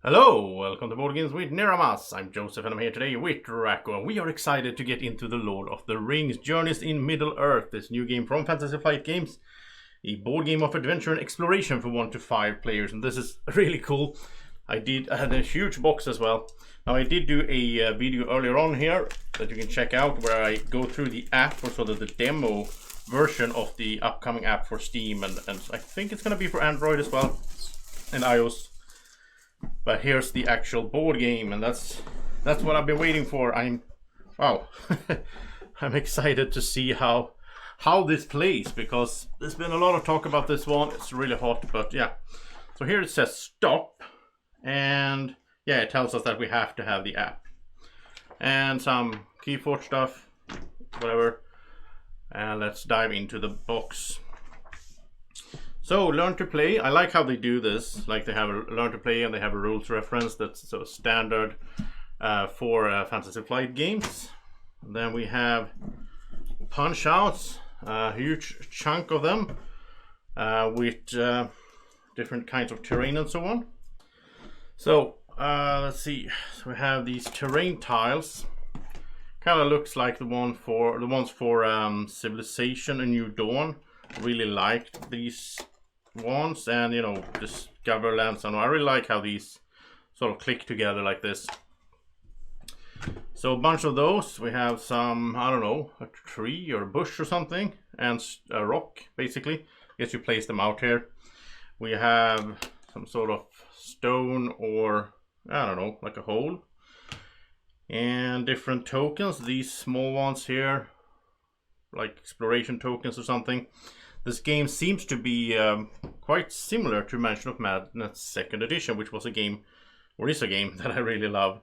Hello, welcome to Board Games with Niramas. I'm Joseph and I'm here today with Drako, and we are excited to get into the Lord of the Rings Journeys in Middle-earth, this new game from Fantasy Flight Games, a board game of adventure and exploration for 1 to 5 players, and this is really cool. I had a huge box as well. Now I did do a video earlier on here that you can check out where I go through the app, or sort of the demo version of the upcoming app for Steam, and I think it's going to be for Android as well and iOS. But here's the actual board game, and that's what I've been waiting for. I'm excited to see how this plays, because there's been a lot of talk about this one. It's really hot, but yeah. So here it says stop, and yeah, it tells us that we have to have the app and some Keyforge stuff, whatever. And let's dive into the box. So learn to play, I like how they do this. Like, they have a learn to play and they have a rules reference that's sort of standard for Fantasy Flight games. And then we have punch outs, a huge chunk of them with different kinds of terrain and so on. So let's see, so we have these terrain tiles. Kind of looks like the ones for Civilization: A New Dawn. Really liked these ones, and you know, Discover Lands. And I really like how these sort of click together like this. So a bunch of those. We have some, I don't know, a tree or a bush or something, and a rock basically. I guess you place them out here. We have some sort of stone, or I don't know, like a hole, and different tokens. These small ones here, like exploration tokens or something. This game seems to be quite similar to Mansion of Madness 2nd edition, which was a game, or is a game, that I really love.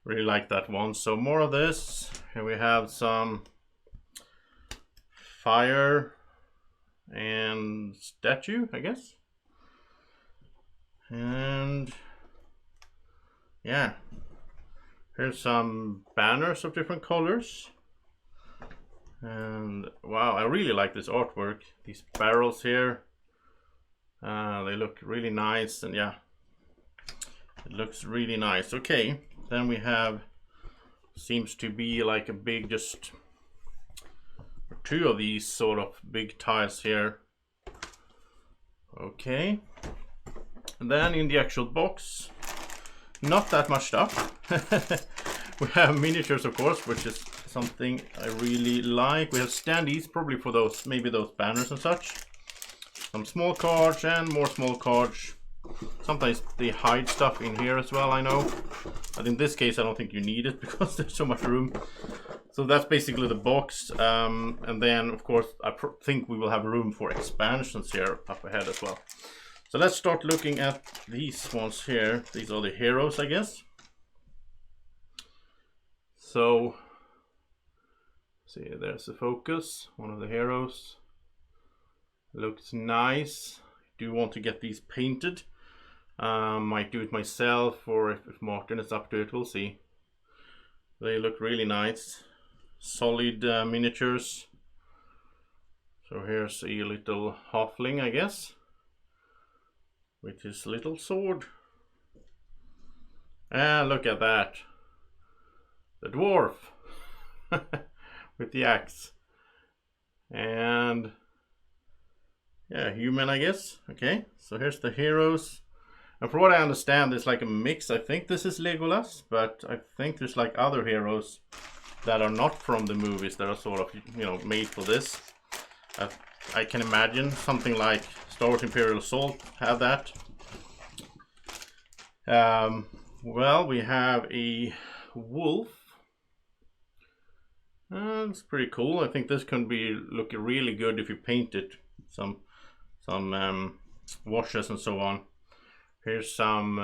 Really like that one. So more of this. Here we have some fire and statue, I guess. And yeah, here's some banners of different colors. And wow, I really like this artwork. These barrels here, they look really nice, and yeah, it looks really nice. Okay, then we have, seems to be like a big, just 2 of these sort of big tiles here. Okay, and then in the actual box, not that much stuff. We have miniatures, of course, which is something I really like. We have standees, probably for those, maybe those banners and such. Some small cards and more small cards. Sometimes they hide stuff in here as well, I know. But in this case, I don't think you need it because there's so much room. So that's basically the box. And then, of course, I think we will have room for expansions here up ahead as well. So let's start looking at these ones here. These are the heroes, I guess. So, see, there's the focus, one of the heroes. Looks nice. Do want to get these painted. Might do it myself, or if Martin is up to it, we'll see. They look really nice. Solid miniatures. So here's a little halfling, I guess, with his little sword. And look at that. The dwarf with the axe. And yeah, human, I guess. Okay, so here's the heroes. And for what I understand, it's like a mix. I think this is Legolas, but I think there's like other heroes that are not from the movies that are sort of, you know, made for this. I can imagine something like Star Wars Imperial Assault had that. Well, we have a wolf. It's pretty cool. I think this can be look really good if you paint it. Some washes and so on. Here's some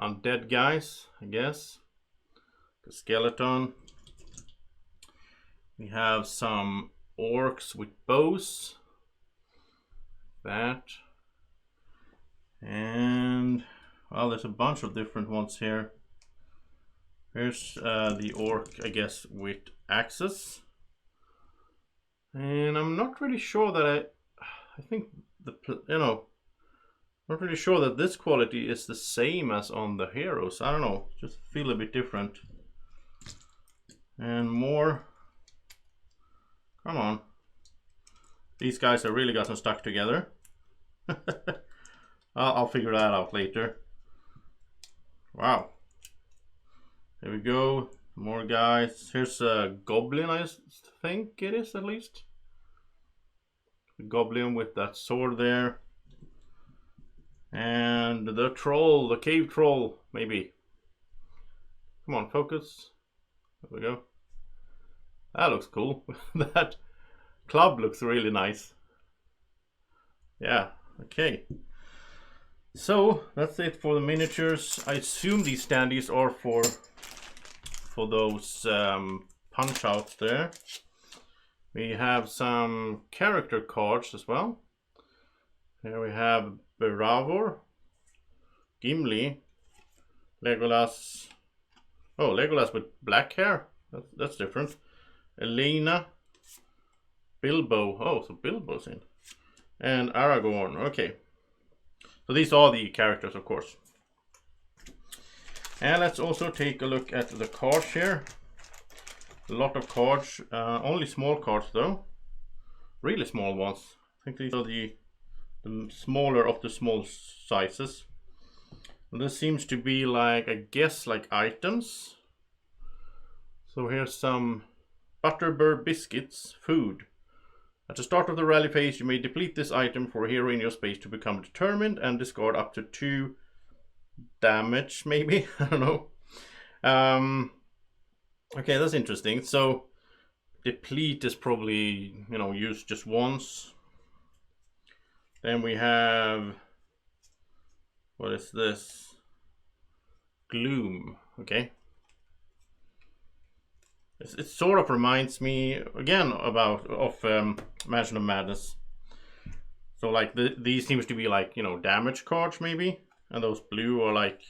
undead guys, I guess. The skeleton. We have some orcs with bows. That. And well, there's a bunch of different ones here. Here's the orc, I guess, with axes. And I'm not really sure that I think the, you know, Not really sure that this quality is the same as on the heroes. I don't know, just feel a bit different. And more. Come on. These guys have really gotten stuck together. I'll figure that out later. Wow. There we go. More guys. Here's a goblin, I think it is at least. The goblin with that sword there. And the troll, the cave troll, maybe. Come on, focus. There we go. That looks cool. That club looks really nice. Yeah, okay. So that's it for the miniatures. I assume these standees are for those punch outs there. We have some character cards as well. Here we have Beravor, Gimli, Legolas. Oh, Legolas with black hair. That's different. Elena, Bilbo. Oh, so Bilbo's in. And Aragorn. Okay. So these are the characters, of course. And let's also take a look at the cards here. A lot of cards. Only small cards though. Really small ones. I think these are the smaller of the small sizes. And this seems to be like, I guess, like items. So here's some Butterbur biscuits, food. At the start of the rally phase, you may deplete this item for a hero in your space to become determined and discard up to 2 damage, maybe? I don't know. Okay, that's interesting. So deplete is probably, you know, used just once. Then we have, what is this? Gloom, okay. It sort of reminds me again of Mansion of Madness. So like these seems to be like, you know, damage cards maybe, and those blue are like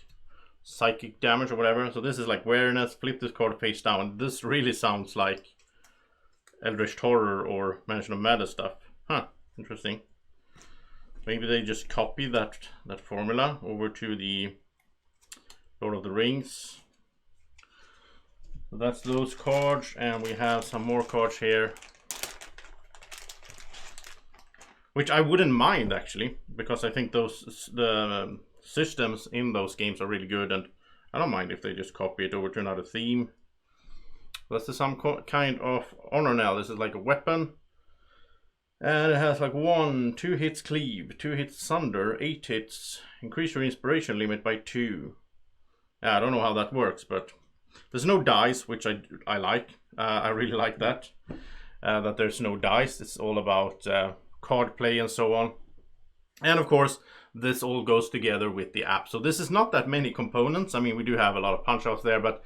psychic damage or whatever. So this is like awareness, flip this card face down. This really sounds like Eldritch Horror or Mansion of Madness stuff. Huh, interesting. Maybe they just copy that formula over to the Lord of the Rings. So that's those cards, and we have some more cards here, which I wouldn't mind actually, because I think the systems in those games are really good, and I don't mind if they just copy it over to another theme. That's some kind of honor now. This is like a weapon, and it has like 1, 2 hits cleave, 2 hits sunder, 8 hits, increase your inspiration limit by 2. Yeah, I don't know how that works, but there's no dice, which I like. I really like that. That there's no dice. It's all about card play and so on. And of course, this all goes together with the app. So this is not that many components. I mean, we do have a lot of punch outs there, but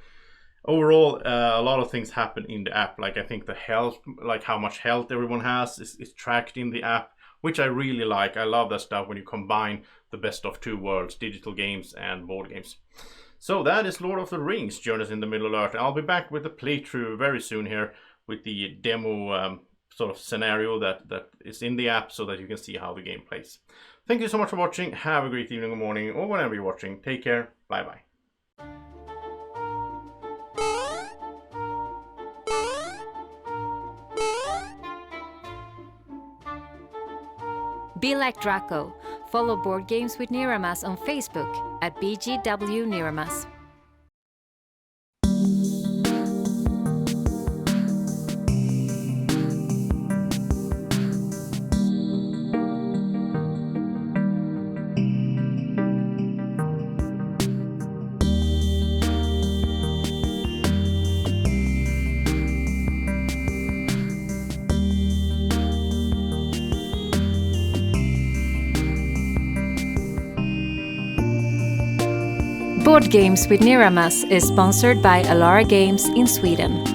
overall, a lot of things happen in the app. Like I think the health, like how much health everyone has is tracked in the app, which I really like. I love that stuff when you combine the best of 2 worlds, digital games and board games. So that is Lord of the Rings, Journeys in the Middle-earth. I'll be back with a playthrough very soon here with the demo sort of scenario that is in the app, so that you can see how the game plays. Thank you so much for watching. Have a great evening or morning, or whenever you're watching. Take care. Bye-bye. Be like Drako. Follow Board Games with Niramas on Facebook at BGW Niramas. Board Games with Niramas is sponsored by Alara Games in Sweden.